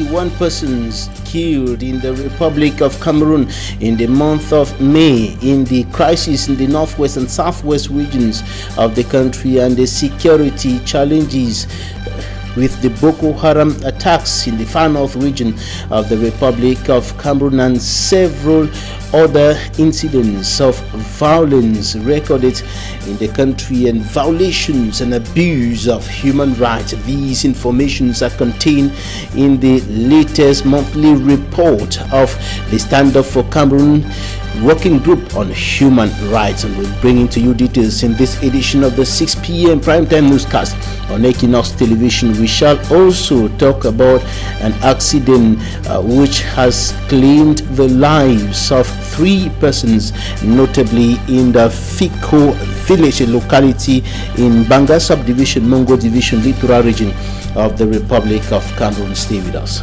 81 persons killed in the Republic of Cameroon in the month of May in the crisis in the northwest and southwest regions of the country, and the security challenges with the Boko Haram attacks in the far north region of the Republic of Cameroon, and several other incidents of violence recorded in the country and violations and abuse of human rights. These informations are contained in the latest monthly report of the Stand Up for Cameroon Working Group on Human Rights, and we're bringing to you details in this edition of the 6 p.m. primetime newscast on Equinoxe television. We shall also talk about an accident which has claimed the lives of 3 persons, notably in the Fiko village, a locality in Banga subdivision, Mongo division, Littoral region of the Republic of Cameroon. Stay with us.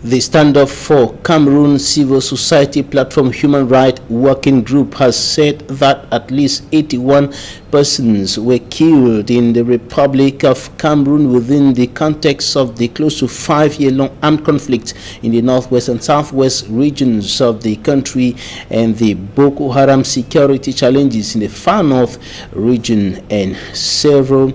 The Stand Up for Cameroon Civil Society Platform Human Rights Working Group has said that at least 81 persons were killed in the Republic of Cameroon within the context of the close to 5-year-long armed conflict in the northwest and southwest regions of the country, and the Boko Haram security challenges in the far north region, and several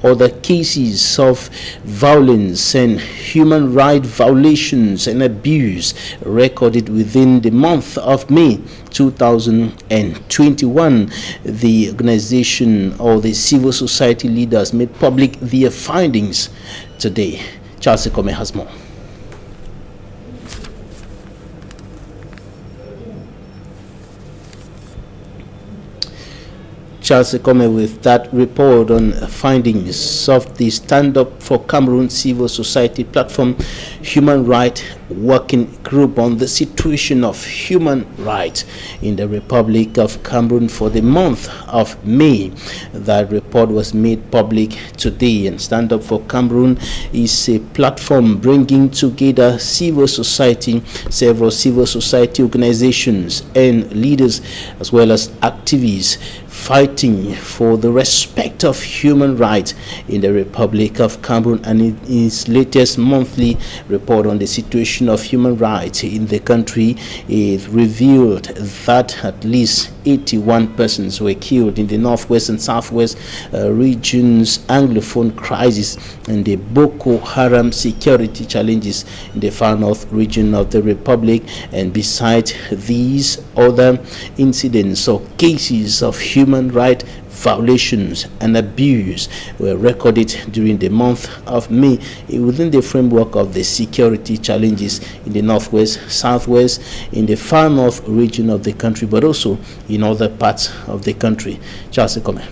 other cases of violence and human rights violations and abuse recorded within the month of May 2021. The organization or the civil society leaders made public their findings today. Charles Ekome has more. Charles Ekome with that report on findings of the Stand Up for Cameroon Civil Society Platform Human Rights Working Group on the situation of human rights in the Republic of Cameroon for the month of May. That report was made public today, and Stand Up for Cameroon is a platform bringing together civil society, several civil society organizations and leaders, as well as activists fighting for the respect of human rights in the Republic of Cameroon. And in its latest monthly report on the situation of human rights in the country, it revealed that at least 81 persons were killed in the northwest and southwest regions Anglophone crisis, and the Boko Haram security challenges in the far north region of the Republic. And besides these other incidents or cases of human rights violations and abuse were recorded during the month of May within the framework of the security challenges in the northwest, southwest, in the far north region of the country, but also in other parts of the country. Charles Ekome.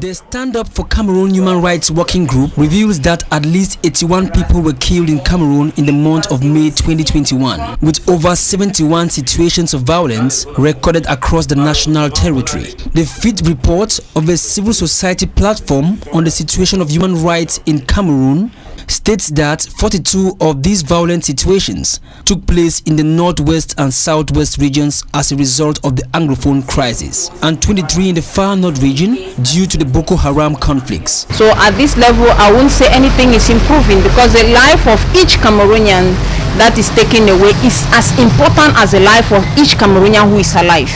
The Stand Up for Cameroon Human Rights Working Group reveals that at least 81 people were killed in Cameroon in the month of May 2021, with over 71 situations of violence recorded across the national territory. The 5th report of a civil society platform on the situation of human rights in Cameroon states that 42 of these violent situations took place in the northwest and southwest regions as a result of the Anglophone crisis, and 23 in the far north region due to the Boko Haram conflicts. So at this level, I won't say anything is improving, because the life of each Cameroonian that is taken away is as important as the life of each Cameroonian who is alive.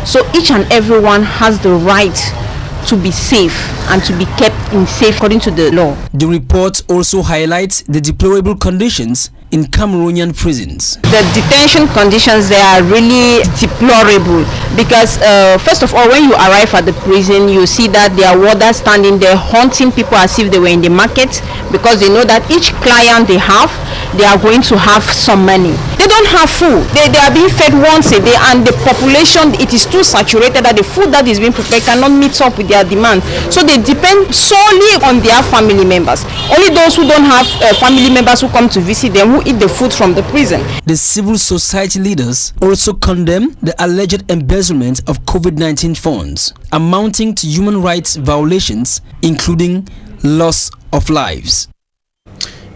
So each and everyone has the right to be safe and to be kept in safe according to the law. The report also highlights the deplorable conditions in Cameroonian prisons. The detention conditions, they are really deplorable, because first of all, when you arrive at the prison, you see that there are warders standing there haunting people as if they were in the market, because they know that each client they have, they are going to have some money. They don't have food. They are being fed once a day, and the population, it is too saturated that the food that is being prepared cannot meet up with their demand. So they depend solely on their family members. Only those who don't have family members who come to visit them, who eat the food from the prison. The civil society leaders also condemn the alleged embezzlement of COVID-19 funds, amounting to human rights violations, including loss of lives.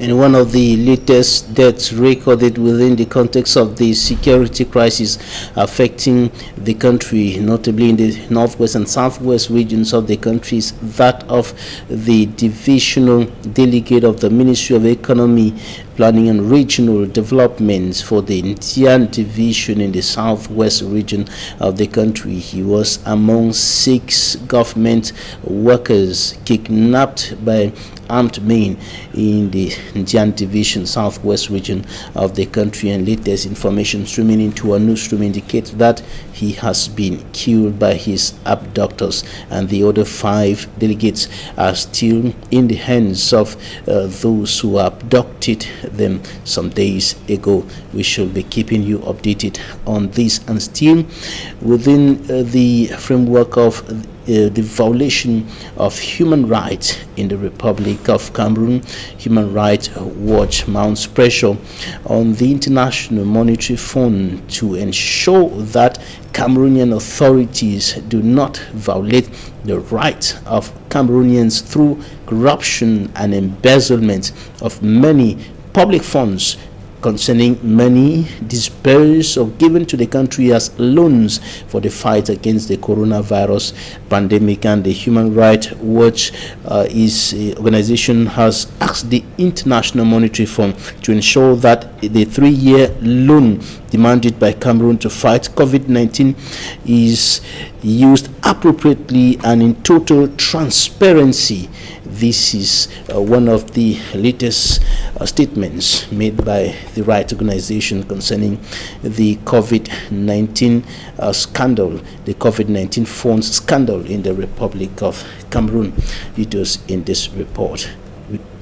In one of the latest deaths recorded within the context of the security crisis affecting the country, notably in the northwest and southwest regions of the country, is that of the divisional delegate of the Ministry of Economy, Planning and Regional Development for the Indian Division in the southwest region of the country. He was among 6 government workers kidnapped by armed men in the Indian Division southwest region of the country, and latest information streaming into our newsroom indicates that he has been killed by his abductors, and the other 5 delegates are still in the hands of those who abducted them some days ago. We shall be keeping you updated on this. And still within the framework of the violation of human rights in the Republic of Cameroon, Human Rights Watch mounts pressure on the International Monetary Fund to ensure that Cameroonian authorities do not violate the rights of Cameroonians through corruption and embezzlement of many public funds concerning money dispersed or given to the country as loans for the fight against the coronavirus pandemic. And the Human Rights Watch organization has asked the International Monetary Fund to ensure that the 3-year loan demanded by Cameroon to fight COVID-19 is used appropriately and in total transparency. This is one of the latest statements made by the rights organization concerning the COVID-19 scandal, the COVID-19 funds scandal in the Republic of Cameroon. Details in this report.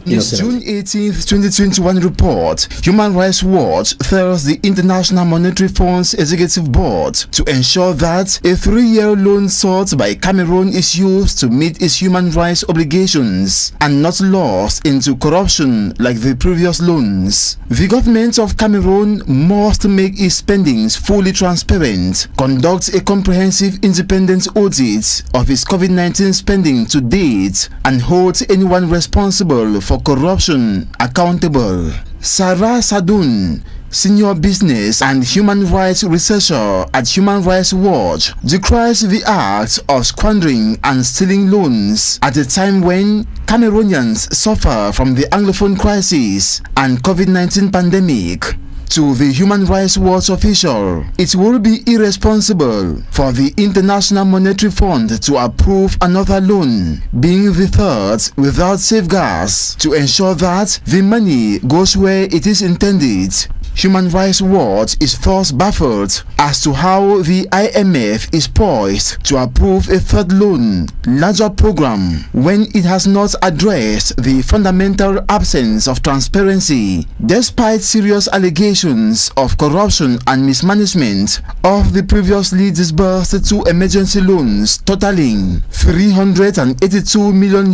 Its June 18, 2021 report, Human Rights Watch tells the International Monetary Fund's Executive Board to ensure that a 3-year loan sought by Cameroon is used to meet its human rights obligations and not lost into corruption like the previous loans. The government of Cameroon must make its spendings fully transparent, conduct a comprehensive independent audit of its COVID-19 spending to date, and hold anyone responsible for corruption accountable. Sarah Sadoun, senior business and human rights researcher at Human Rights Watch, decries the act of squandering and stealing loans at a time when Cameroonians suffer from the Anglophone crisis and COVID-19 pandemic. To the Human Rights Watch official, it will be irresponsible for the International Monetary Fund to approve another loan, being the third without safeguards, to ensure that the money goes where it is intended. Human Rights Watch is thus baffled as to how the IMF is poised to approve a third loan, larger program, when it has not addressed the fundamental absence of transparency, despite serious allegations of corruption and mismanagement of the previously disbursed 2 emergency loans totaling $382 million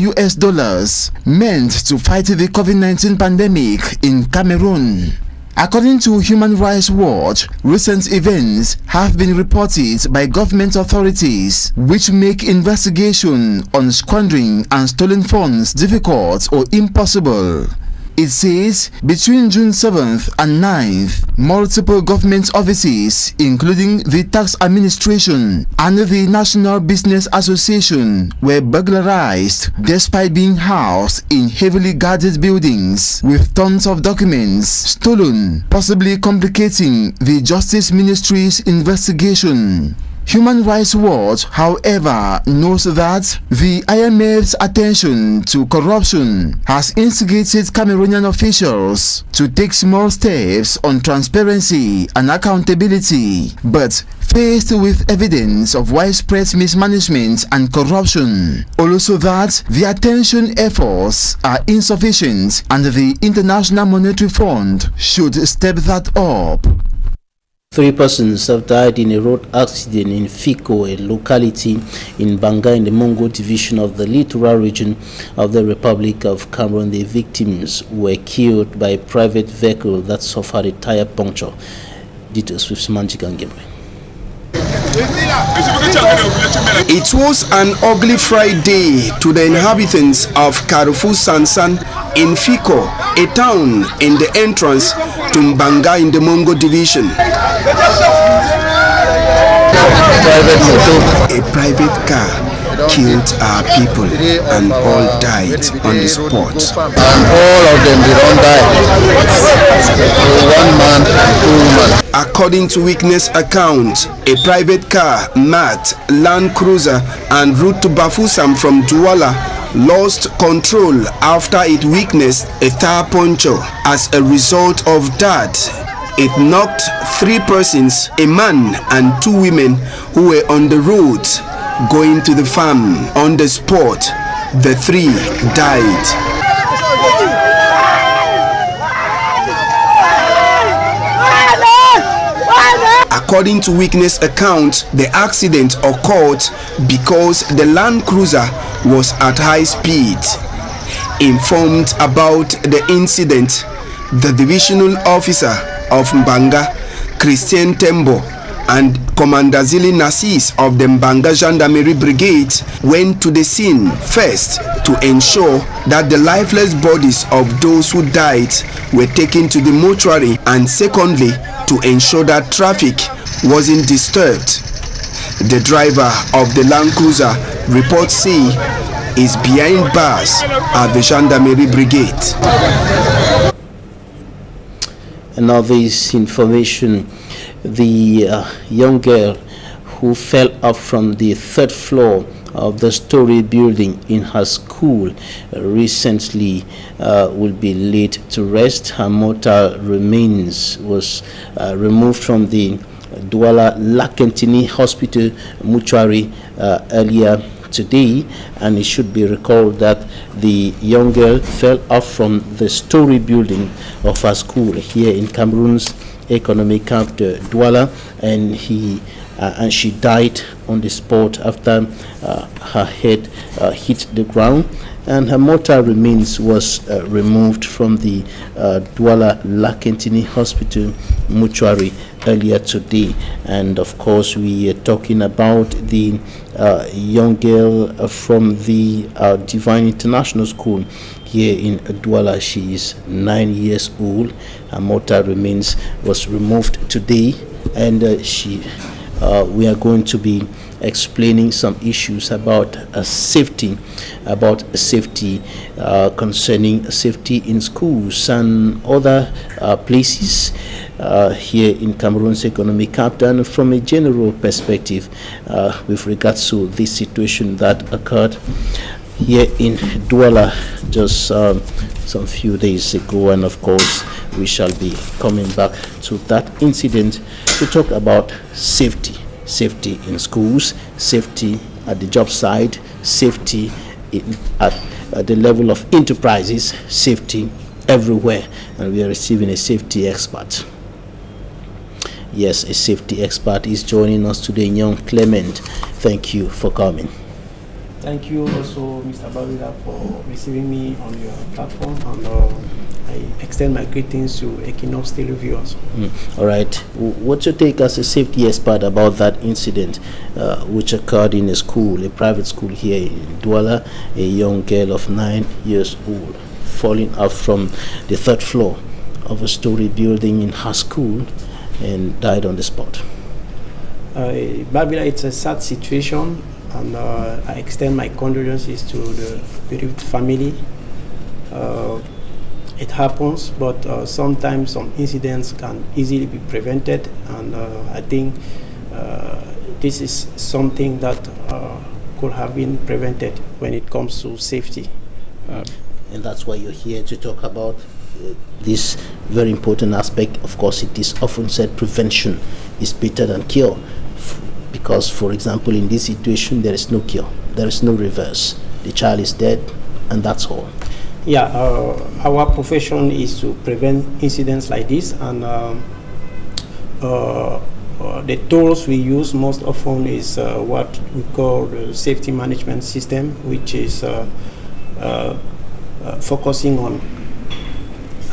meant to fight the COVID-19 pandemic in Cameroon. According to Human Rights Watch, recent events have been reported by government authorities which make investigation on squandering and stolen funds difficult or impossible. It says between June 7th and 9th, multiple government offices, including the Tax Administration and the National Business Association, were burglarized despite being housed in heavily guarded buildings, with tons of documents stolen, possibly complicating the Justice Ministry's investigation. Human Rights Watch, however, knows that the IMF's attention to corruption has instigated Cameroonian officials to take small steps on transparency and accountability, but faced with evidence of widespread mismanagement and corruption, also that the attention efforts are insufficient and the International Monetary Fund should step that up. 3 persons have died in a road accident in Fiko, a locality in Banga in the Mongo division of the littoral region of the Republic of Cameroon. The victims were killed by a private vehicle that suffered a tire puncture. Details with Semantic and Gabriel. It was an ugly Friday to the inhabitants of Karufu Sansan in Fiko, a town in the entrance to Mbanga in the Mongo division. A private car killed our people and all died on the spot. And all of them did not die. One man and two women. According to witness account, a private car marked Land Cruiser en route to Bafusam from Douala lost control after it witnessed a tire puncture. As a result of that, it knocked 3 persons, a man and 2 women who were on the road going to the farm. On the spot, the 3 died. According to witness account, the accident occurred because the Land Cruiser was at high speed. Informed about the incident, the divisional officer of Mbanga, Christian Tembo, and Commander Zili Nassis of the Mbanga Gendarmerie Brigade went to the scene first to ensure that the lifeless bodies of those who died were taken to the mortuary, and secondly to ensure that traffic wasn't disturbed. The driver of the Land Cruiser, reports say, is behind bars at the Gendarmerie Brigade. And now this information, the young girl who fell off from the 3rd floor of the story building in her school recently will be laid to rest. Her mortal remains was removed from the Douala Lakentini Hospital mortuary earlier today, and it should be recalled that the young girl fell off from the story building of her school here in Cameroon's economic capital Douala, and she died on the spot after her head hit the ground, and her mortal remains was removed from the Douala Lakentini Hospital mortuary earlier today. And of course, we are talking about the young girl from the Divine International School here in Douala. She is 9 years old. Her mortal remains was removed today, and we are going to be explaining some issues about safety concerning safety in schools and other places here in Cameroon's economic capital, and from a general perspective with regards to this situation that occurred here in Douala just some few days ago. And of course, we shall be coming back to that incident to talk about safety in schools, safety at the job site, safety at the level of enterprises, safety everywhere. And we are receiving a safety expert. Yes, a safety expert is joining us today, Young Clement. Thank you for coming. Thank you also, Mr. Babila, for receiving me on your platform, and I extend my greetings to Equinoxe televiewers. All right. What's your take as a safety expert about that incident which occurred in a school, a private school here in Douala, a young girl of 9 years old falling off from the 3rd floor of a story building in her school and died on the spot? Babila, it's a sad situation, and I extend my condolences to the bereaved family. It happens, but sometimes some incidents can easily be prevented, and I think this is something that could have been prevented when it comes to safety. And that's why you're here to talk about this very important aspect. Of course, it is often said prevention is better than cure, because, for example, in this situation, there is no cure, there is no reverse. The child is dead, and that's all. Yeah, our profession is to prevent incidents like this, and the tools we use most often is what we call the safety management system, which is focusing on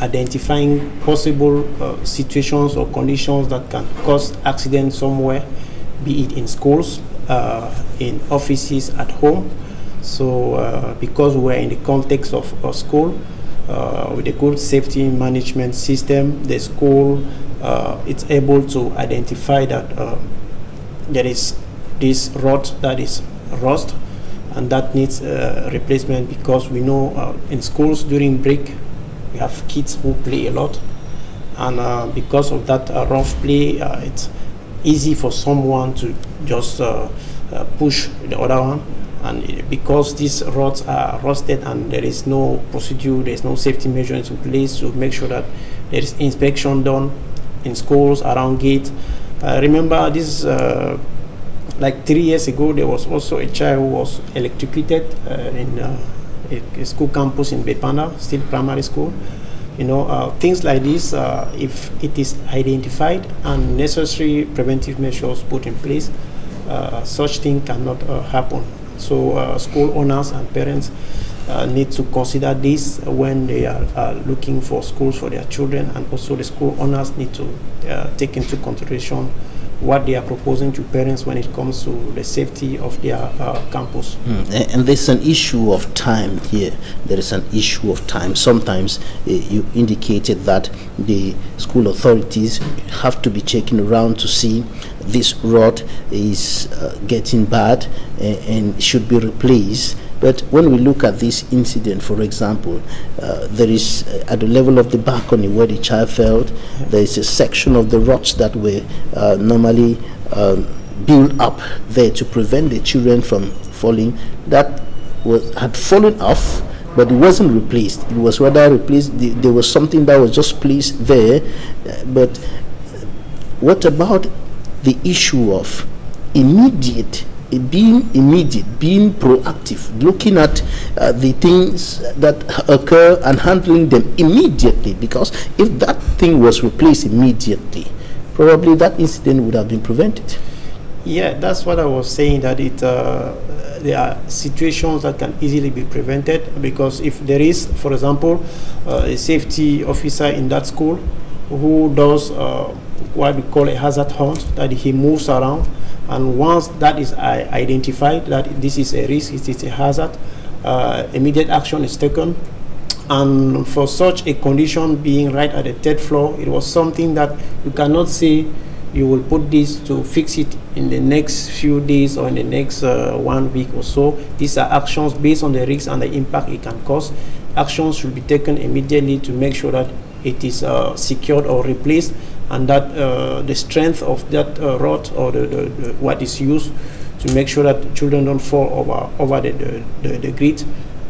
identifying possible situations or conditions that can cause accidents somewhere be it in schools, in offices, at home. So because we're in the context of a school, with a good safety management system, the school it's able to identify that there is this rod that is rust and that needs replacement, because we know in schools during break we have kids who play a lot, and because of that rough play, it's easy for someone to just push the other one, and because these rods are rusted and there is no procedure, there is no safety measures in place to make sure that there is inspection done in schools, around gates. Remember this like 3 years ago, there was also a child who was electrocuted in a school campus in Bepanda, still primary school. You know, things like this, if it is identified and necessary preventive measures put in place, such thing cannot happen. So school owners and parents need to consider this when they are looking for schools for their children, and also the school owners need to take into consideration what they are proposing to parents when it comes to the safety of their campus. And there's an issue of time here. There is an issue of time. Sometimes you indicated that the school authorities have to be checking around to see this rod is getting bad and should be replaced. But when we look at this incident, for example, there is at the level of the balcony where the child fell, there is a section of the rods that were normally built up there to prevent the children from falling. That had fallen off, but it wasn't replaced. It was rather replaced. There was something that was just placed there. But what about the issue of being proactive, looking at the things that occur and handling them immediately? Because if that thing was replaced immediately, probably that incident would have been prevented. Yeah, that's what I was saying, that there are situations that can easily be prevented, because if there is, for example, a safety officer in that school who does what we call a hazard hunt, that he moves around, and once that is identified that this is a risk, it is a hazard, immediate action is taken. And for such a condition being right at the third floor, it was something that you cannot say you will put this to fix it in the next few days or in the next 1 week or so. These are actions based on the risk and the impact it can cause. Actions should be taken immediately to make sure that it is secured or replaced, and that the strength of that rod or the what is used to make sure that children don't fall over the grid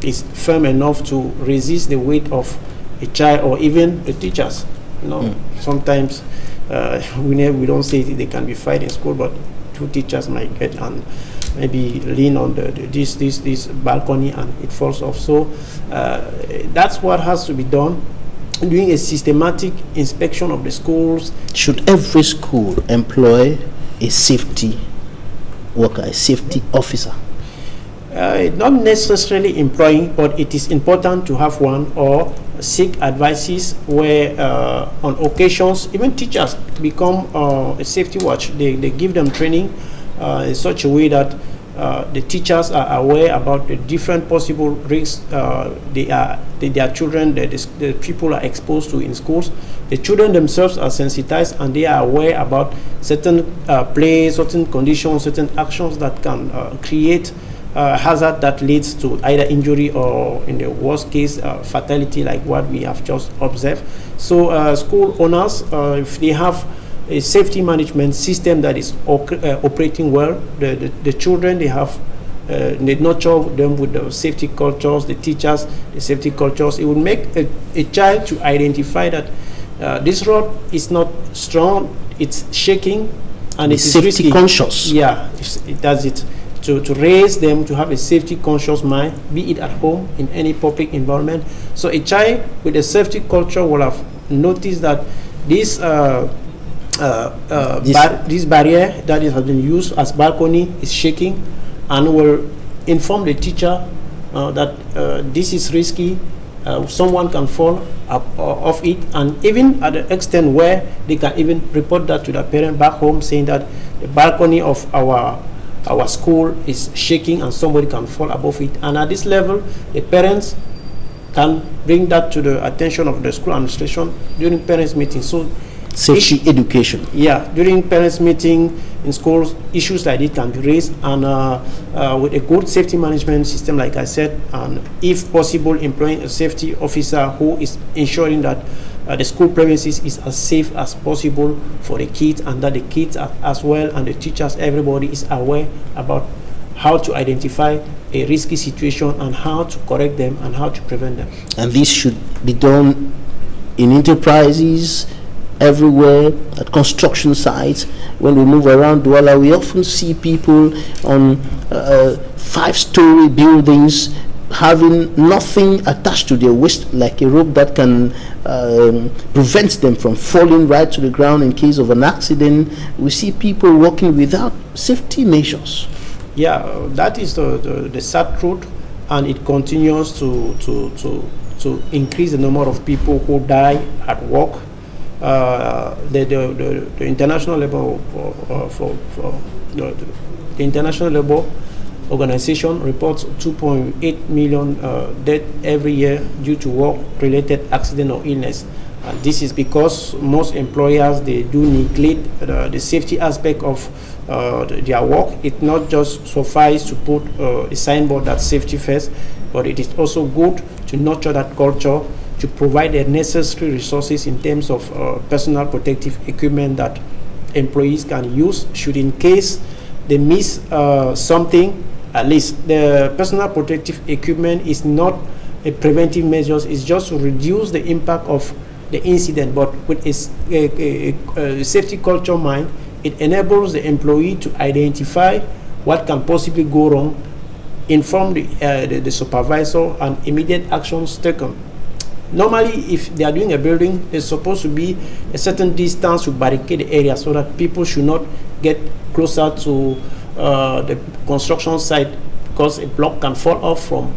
is firm enough to resist the weight of a child or even the teachers. You know, sometimes we don't say they can be fight in school, but two teachers might get and maybe lean on this balcony and it falls off. So that's what has to be done. Doing a systematic inspection of the schools. Should every school employ a safety worker, a safety officer? Not necessarily employing, but it is important to have one, or seek advices where on occasions even teachers become a safety watch. They give them training in such a way that the teachers are aware about the different possible risks their children, the people are exposed to in schools. The children themselves are sensitized and they are aware about certain play, certain conditions, certain actions that can create hazard that leads to either injury or, in the worst case, fatality, like what we have just observed. So school owners, if they have a safety management system that is operating well, the children, they nurture them with the safety cultures, the teachers, the safety cultures. It will make a child to identify that this rod is not strong, it's shaking, and it's safety risky. Conscious. Yeah, it does it. To raise them to have a safety conscious mind, be it at home, in any public environment. So a child with a safety culture will have noticed that this barrier that has been used as balcony is shaking, and will inform the teacher that this is risky, someone can fall off it, and even at the extent where they can even report that to the parent back home, saying that the balcony of our school is shaking and somebody can fall above it. And at this level, the parents can bring that to the attention of the school administration during parents meeting. So safety education. Yeah, during parents meeting in schools, issues like this can be raised, and with a good safety management system, like I said, and if possible, employing a safety officer who is ensuring that the school premises is as safe as possible for the kids, and that the kids as well and the teachers, everybody is aware about how to identify a risky situation and how to correct them and how to prevent them. And this should be done in enterprises, everywhere, at construction sites. When we move around Douala, we often see people on 5-story buildings having nothing attached to their waist, like a rope that can prevent them from falling right to the ground in case of an accident. We see people walking without safety measures. Yeah, that is the sad truth, and it continues to increase the number of people who die at work. The international labor the International Labour Organization reports 2.8 million deaths every year due to work-related accident or illness. And this is because most employers, they do neglect the safety aspect of their work. It not just suffice to put a signboard that safety first, but it is also good to nurture that culture, to provide the necessary resources in terms of personal protective equipment that employees can use should in case they miss something. At least the personal protective equipment is not a preventive measures, it's just to reduce the impact of the incident, but with a safety culture mind, it enables the employee to identify what can possibly go wrong, inform the supervisor, and immediate actions taken. Normally, if they are doing a building, there's supposed to be a certain distance to barricade the area so that people should not get closer to the construction site, because a block can fall off from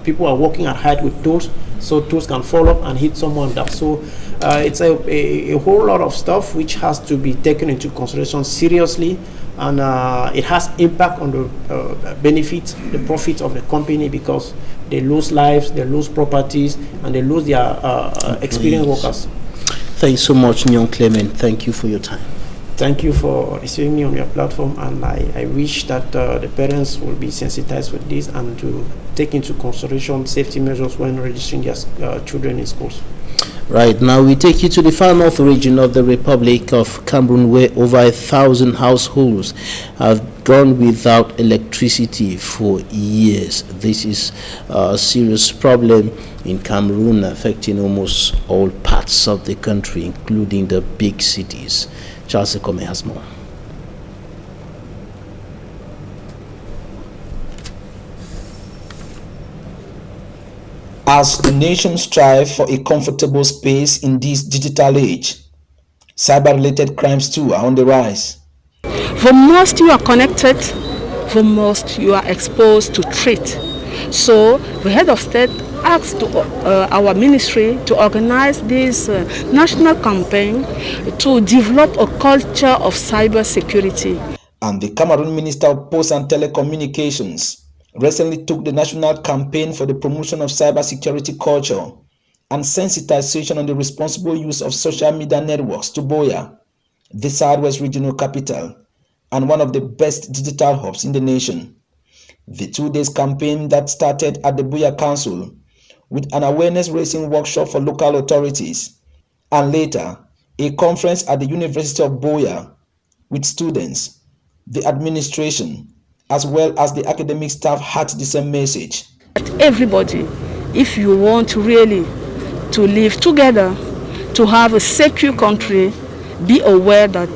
people are working at height with tools, so tools can fall off and hit someone down. So it's a whole lot of stuff which has to be taken into consideration seriously, and it has impact on the benefits, the profits of the company, because they lose lives, they lose properties, and they lose their experienced workers. Thanks so much, Nyon Clement. Thank you for your time. Thank you for receiving me on your platform, and I wish that the parents will be sensitized with this and to take into consideration safety measures when registering their children in schools. Right, now we take you to the far north region of the Republic of Cameroon, where over 1,000 households have gone without electricity for years. This is a serious problem in Cameroon, affecting almost all parts of the country, including the big cities. Charles Ekome has more. As the nation strives for a comfortable space in this digital age, cyber-related crimes too are on the rise. The most you are connected, the most you are exposed to threat. So the head of state asked our ministry to organize this national campaign to develop a culture of cyber security. And the Cameroon Minister of Posts and Telecommunications recently took the national campaign for the promotion of cybersecurity culture and sensitization on the responsible use of social media networks to Buea, the Southwest regional capital, and one of the best digital hubs in the nation. The 2 days campaign that started at the Buea Council with an awareness-raising workshop for local authorities, and later a conference at the University of Buea with students, the administration, as well as the academic staff had the same message. Everybody, if you want really to live together, to have a secure country, be aware that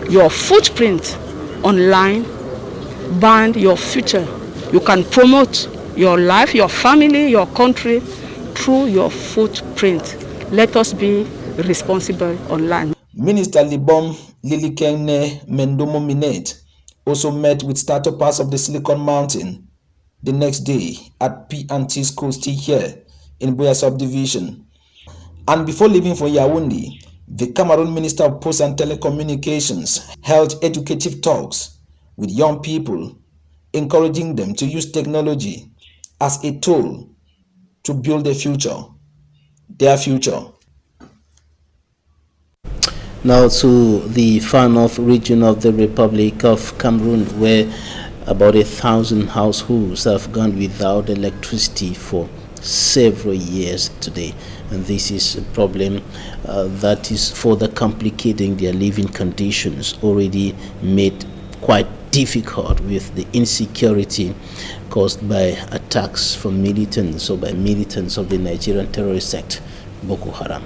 your footprint online binds your future. You can promote your life, your family, your country through your footprint. Let us be responsible online. Minister Libom Lilikene Mendomo Minet also met with startups of the Silicon Mountain the next day at P&T School still here in Buea subdivision. And before leaving for Yaoundé, the Cameroon Minister of Posts and Telecommunications held educative talks with young people, encouraging them to use technology as a tool to build their future. Now to the far north region of the Republic of Cameroon, where about 1,000 households have gone without electricity for several years today, and this is a problem that is further complicating their living conditions, already made quite difficult with the insecurity caused by attacks from militants or by militants of the Nigerian terrorist sect Boko Haram.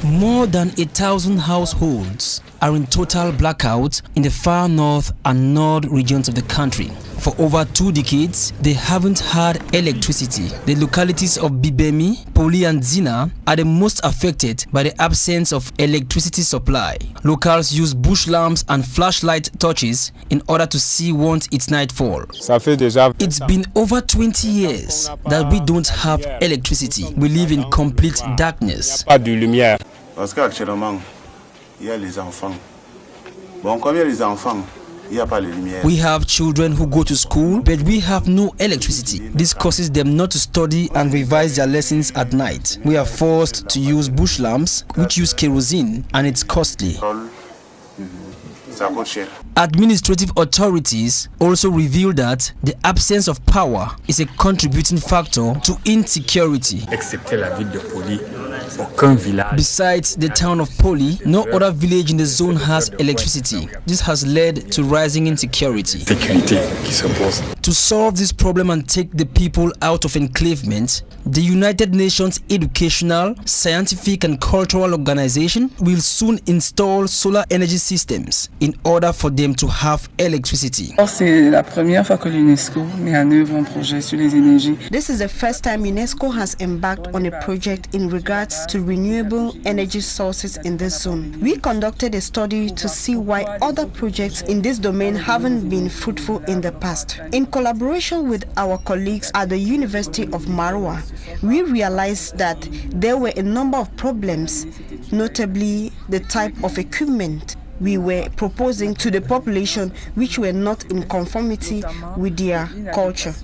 More than 1,000 households are in total blackout in the far north and north regions of the country. For over 2 decades, they haven't had electricity. The localities of Bibemi, Poli and Zina are the most affected by the absence of electricity supply. Locals use bush lamps and flashlight torches in order to see once it's nightfall. It's been over 20 years that we don't have electricity. We live in complete darkness. Parce qu'actuellement, il y a les enfants. Bon, comme il y a les enfants, il n'y a pas les lumières. We have children who go to school, but we have no electricity. This causes them not to study and revise their lessons at night. We are forced to use bush lamps, which use kerosene, and it's costly. Administrative authorities also reveal that the absence of power is a contributing factor to insecurity. Besides the town of Poli, no other village in the zone has electricity. This has led to rising insecurity. To solve this problem and take the people out of enclavement, the United Nations Educational, Scientific and Cultural Organization will soon install solar energy systems in order for them to have electricity. This is the first time UNESCO has embarked on a project in regards to renewable energy sources in this zone. We conducted a study to see why other projects in this domain haven't been fruitful in the past. In collaboration with our colleagues at the University of Maroua, we realized that there were a number of problems, notably the type of equipment we were proposing to the population, which were not in conformity with their culture.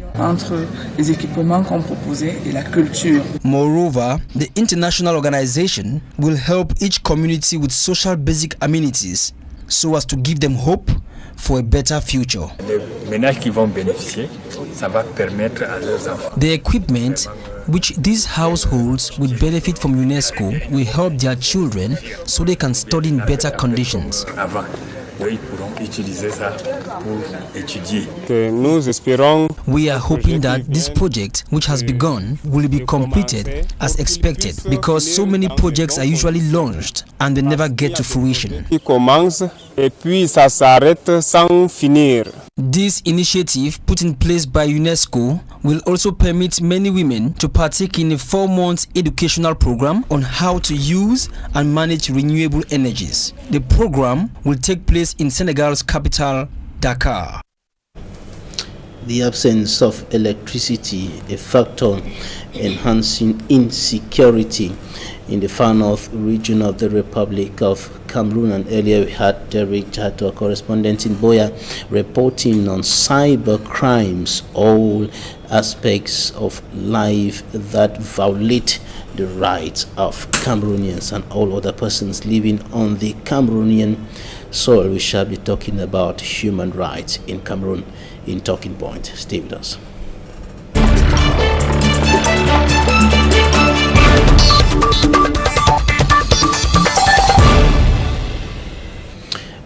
Moreover, the international organization will help each community with social basic amenities so as to give them hope for a better future. The equipment which these households will benefit from UNESCO will help their children so they can study in better conditions. We are hoping that this project, which has begun, will be completed as expected, because so many projects are usually launched and they never get to fruition. This initiative, put in place by UNESCO, will also permit many women to partake in a 4-month educational program on how to use and manage renewable energies. The program will take place in Senegal's capital, Dakar. The absence of electricity, a factor enhancing insecurity in the far north region of the Republic of Cameroon. And earlier we had Derek Jato, a correspondent in Buea, reporting on cyber crimes, all aspects of life that violate the rights of Cameroonians and all other persons living on the Cameroonian soil. We shall be talking about human rights in Cameroon in Talking Point. Stay with us.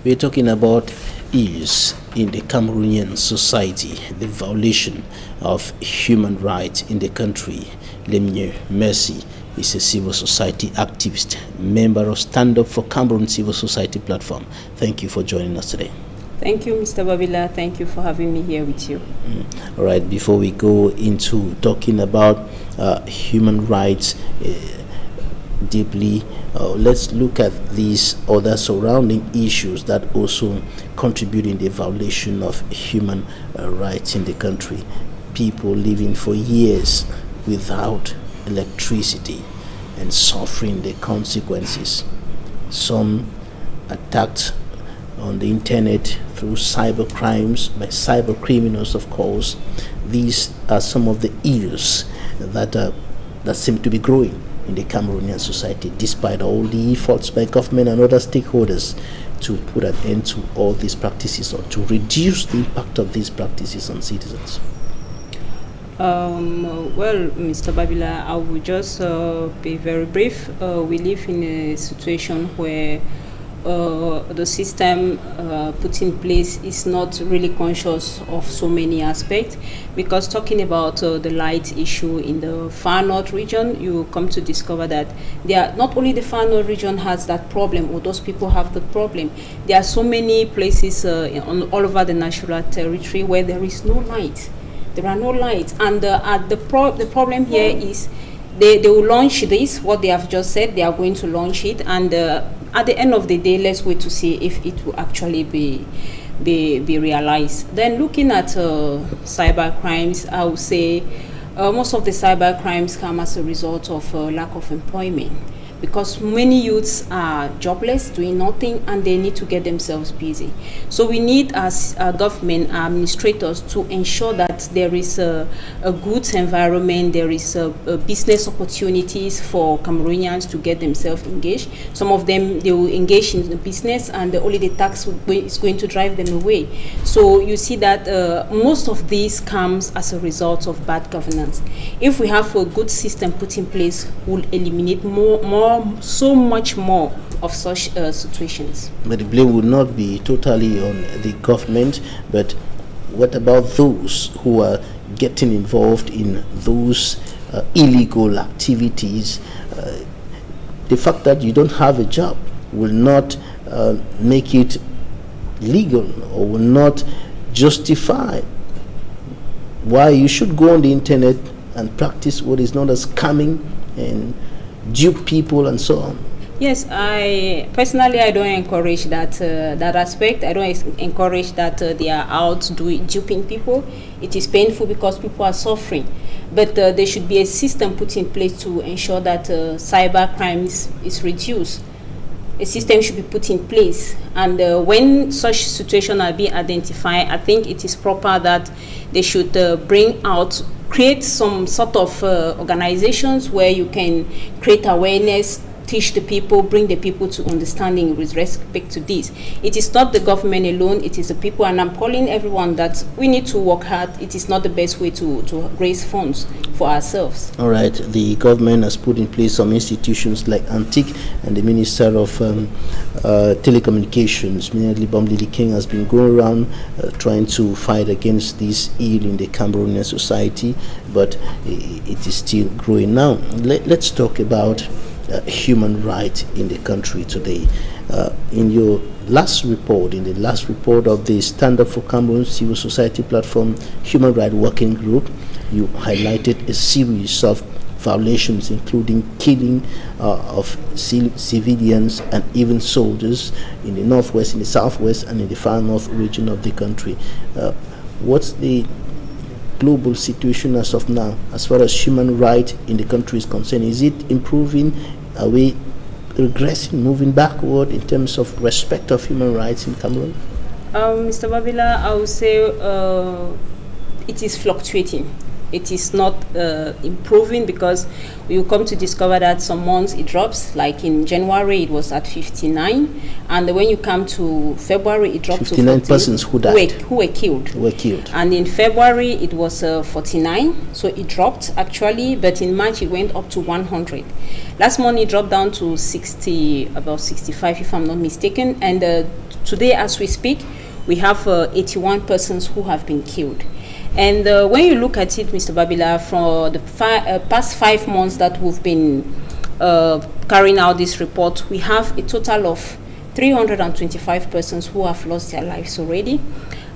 We're talking about issues in the Cameroonian society, the violation of human rights in the country. Lemnier Mercy is a civil society activist, member of Stand Up for Cameroon Civil Society platform. Thank you for joining us today. Thank you, Mr. Babila. Thank you for having me here with you. All right, before we go into talking about human rights deeply, let's look at these other surrounding issues that also contribute in the violation of human rights in the country. People living for years without electricity and suffering the consequences. Some attacked on the internet through cyber crimes by cyber criminals, of course. These are some of the ills that seem to be growing in the Cameroonian society, despite all the efforts by government and other stakeholders to put an end to all these practices or to reduce the impact of these practices on citizens. Well, Mr. Babila, I will just be very brief. We live in a situation where the system put in place is not really conscious of so many aspects, because talking about the light issue in the far north region, you come to discover that not only the far north region has that problem, or those people have the problem. There are so many places all over the national territory where there is no light. There are no lights, and the problem here is they will launch this, what they have just said, they are going to launch it, and at the end of the day, let's wait to see if it will actually be realized. Then looking at cyber crimes, I would say most of the cyber crimes come as a result of lack of employment, because many youths are jobless, doing nothing, and they need to get themselves busy. So we need, as government administrators, to ensure that there is a good environment, there is business opportunities for Cameroonians to get themselves engaged. Some of them, they will engage in the business, and only the tax is going to drive them away. So you see that most of this comes as a result of bad governance. If we have a good system put in place, we'll eliminate so much more of such situations. But the blame will not be totally on the government, but what about those who are getting involved in those illegal activities? The fact that you don't have a job will not make it legal, or will not justify why you should go on the internet and practice what is known as scamming and dupe people and so on. Yes, I personally don't encourage that aspect. I don't encourage that they are out duping people. It is painful because people are suffering, but there should be a system put in place to ensure that cyber crimes is reduced. A system should be put in place, and when such situations are being identified, I think it is proper that they should create some sort of organizations where you can create awareness, teach the people, bring the people to understanding with respect to this. It is not the government alone, it is the people, and I'm calling everyone that we need to work hard. It is not the best way to raise funds for ourselves. All right, the government has put in place some institutions like Antique, and the Minister of Telecommunications, Minali Bamlili King, has been going around trying to fight against this ill in the Cameroonian society, but it is still growing now. Let's talk about human rights in the country today. In the last report of the Stand Up for Cameroon Civil Society Platform Human Rights Working Group, you highlighted a series of violations, including killing of civilians and even soldiers in the northwest, in the southwest, and in the far north region of the country. What's the global situation as of now, as far as human rights in the country is concerned? Is it improving? Are we regressing, moving backward in terms of respect of human rights in Cameroon? Mr. Babila, I would say it is fluctuating. It is not improving, because you come to discover that some months it drops. Like in January, it was at 59, and when you come to February, it dropped to 59 persons who died, who were killed. And in February, it was 49, so it dropped actually. But in March, it went up to 100. Last month, it dropped down to about 65, if I'm not mistaken. And today, as we speak, we have 81 persons who have been killed. And when you look at it, Mr. Babila, from the past 5 months that we've been carrying out this report, we have a total of 325 persons who have lost their lives already.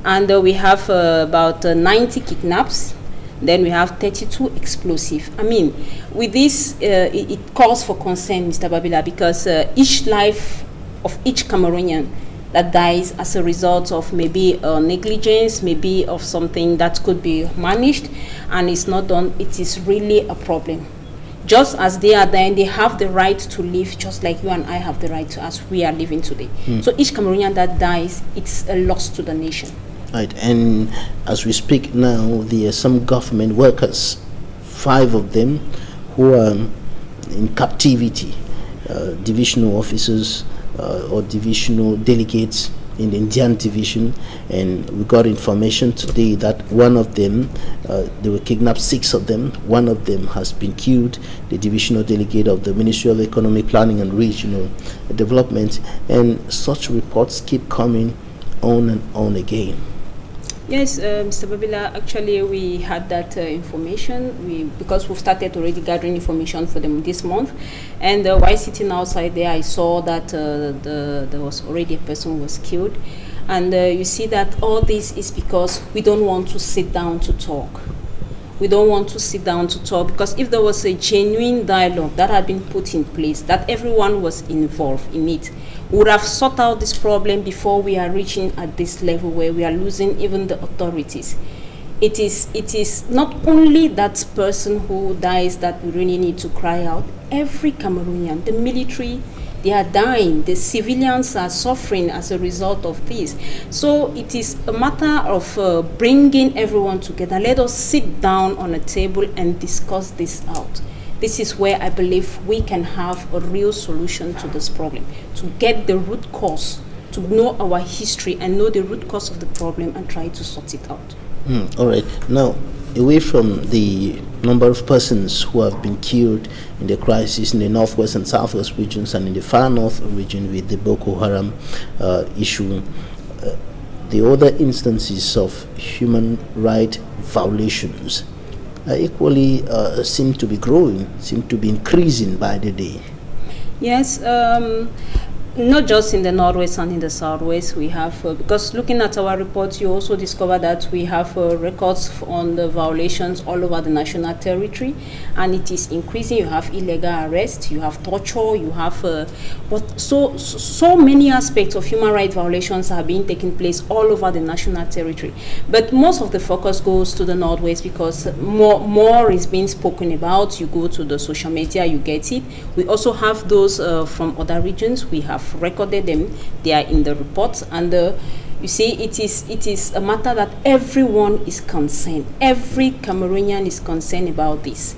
And we have about 90 kidnaps. Then we have 32 explosives. I mean, with this, it calls for concern, Mr. Babila, because each life of each Cameroonian that dies as a result of maybe negligence, maybe of something that could be managed and is not done, it is really a problem. Just as they are dying, they have the right to live just like you and I have the right to, as we are living today. So each Cameroonian that dies, it's a loss to the nation. Right, and as we speak now, there are some government workers, 5 of them, who are in captivity, divisional officers or divisional delegates in the Indian division, and we got information today that one of them, they were kidnapped, 6 of them, one of them has been killed, the divisional delegate of the Ministry of Economic Planning and Regional Development, and such reports keep coming on and on again. Yes, Mr. Babila, actually we had that information because we've started already gathering information for them this month, and while sitting outside there I saw that there was already a person who was killed, and you see that all this is because we don't want to sit down to talk. We don't want to sit down to talk, because if there was a genuine dialogue that had been put in place, that everyone was involved in it, we would have sought out this problem before we are reaching at this level where we are losing even the authorities. It is not only that person who dies that we really need to cry out. Every Cameroonian, the military, they are dying. The civilians are suffering as a result of this. So it is a matter of bringing everyone together. Let us sit down on a table and discuss this out. This is where I believe we can have a real solution to this problem, to get the root cause, to know our history and know the root cause of the problem and try to sort it out. All right. Now, away from the number of persons who have been killed in the crisis in the northwest and southwest regions and in the far north region with the Boko Haram issue, the other instances of human rights violations equally seem to be growing, seem to be increasing by the day. Yes, not just in the northwest and in the southwest, we have, because looking at our reports, you also discover that we have records on the violations all over the national territory, and it is increasing. You have illegal arrest, you have torture, you have so many aspects of human rights violations are being taking place all over the national territory. But most of the focus goes to the northwest because more is being spoken about. You go to the social media, you get it. We also have those from other regions. We have recorded them, they are in the reports, and you see it is a matter that everyone is concerned. Every Cameroonian is concerned about this.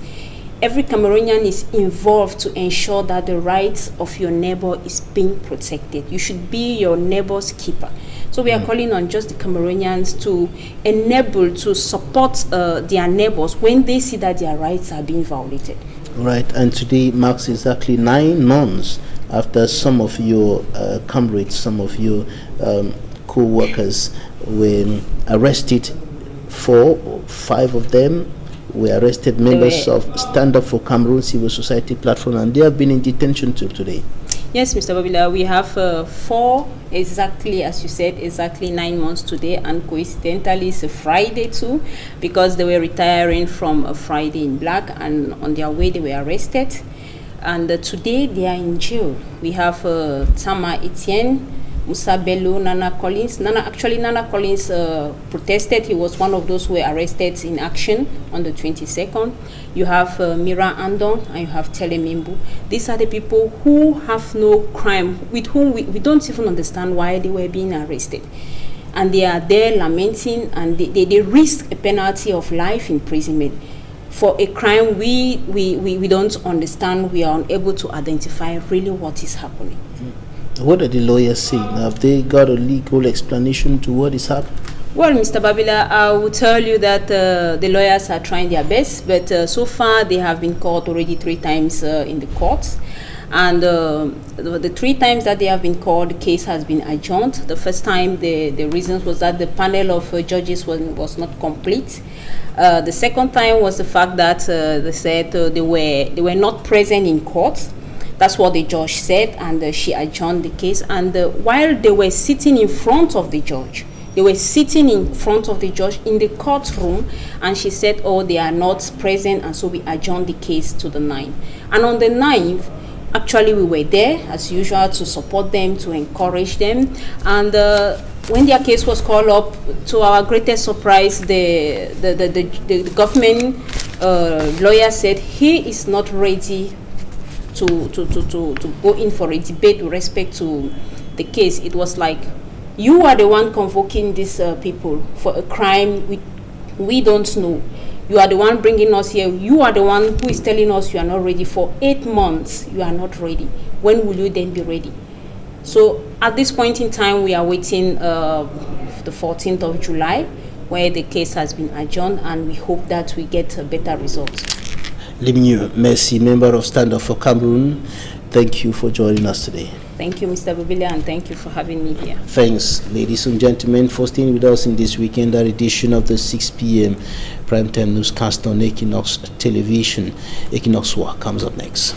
Every Cameroonian is involved to ensure that the rights of your neighbor is being protected. You should be your neighbor's keeper. So we are calling on just the Cameroonians to enable, to support their neighbors when they see that their rights are being violated. Right, and today marks exactly 9 months after some of your comrades, some of your co-workers were arrested. 4 or 5 of them were arrested, members of Stand Up for Cameroon Civil Society platform, and they have been in detention till today. Yes, Mr. Babila, we have 4, exactly as you said, exactly 9 months today, and coincidentally it's a Friday too, because they were retiring from a Friday in Black, and on their way they were arrested, and today they are in jail. We have Tama Etienne, Musa Bello, Nana Collins. Nana Collins protested. He was one of those who were arrested in action on the 22nd. You have Mira Andon and you have Telemimbu. These are the people who have no crime, with whom we don't even understand why they were being arrested. And they are there lamenting, and they risk a penalty of life imprisonment for a crime we don't understand. We are unable to identify really what is happening. What are the lawyers saying? Have they got a legal explanation to what is happening? Well, Mr. Babila, I will tell you that the lawyers are trying their best, but so far they have been called already 3 times in the courts. And the 3 times that they have been called, the case has been adjourned. The first time, the reason was that the panel of judges was not complete. The second time was the fact that they said they were not present in court. That's what the judge said, and she adjourned the case. And while they were sitting in front of the judge, in the courtroom, and she said, oh, they are not present, and so we adjourned the case to the 9th. And on the 9th, Actually, we were there as usual to support them, to encourage them, and when their case was called up, to our greatest surprise, the government lawyer said he is not ready to go in for a debate with respect to the case. It was like, you are the one convoking these people for a crime we don't know. You are the one bringing us here. You are the one who is telling us you are not ready. For 8 months, you are not ready. When will you then be ready? So at this point in time, we are waiting the 14th of July, where the case has been adjourned, and we hope that we get a better result. Limnu Mercy, member of Stand Up for Cameroon, thank you for joining us today. Thank you, Mr. Bubile, and thank you for having me here. Thanks, ladies and gentlemen, for staying with us in this weekend edition of the 6 p.m. primetime newscast on Equinoxe television. Equinoxe War comes up next.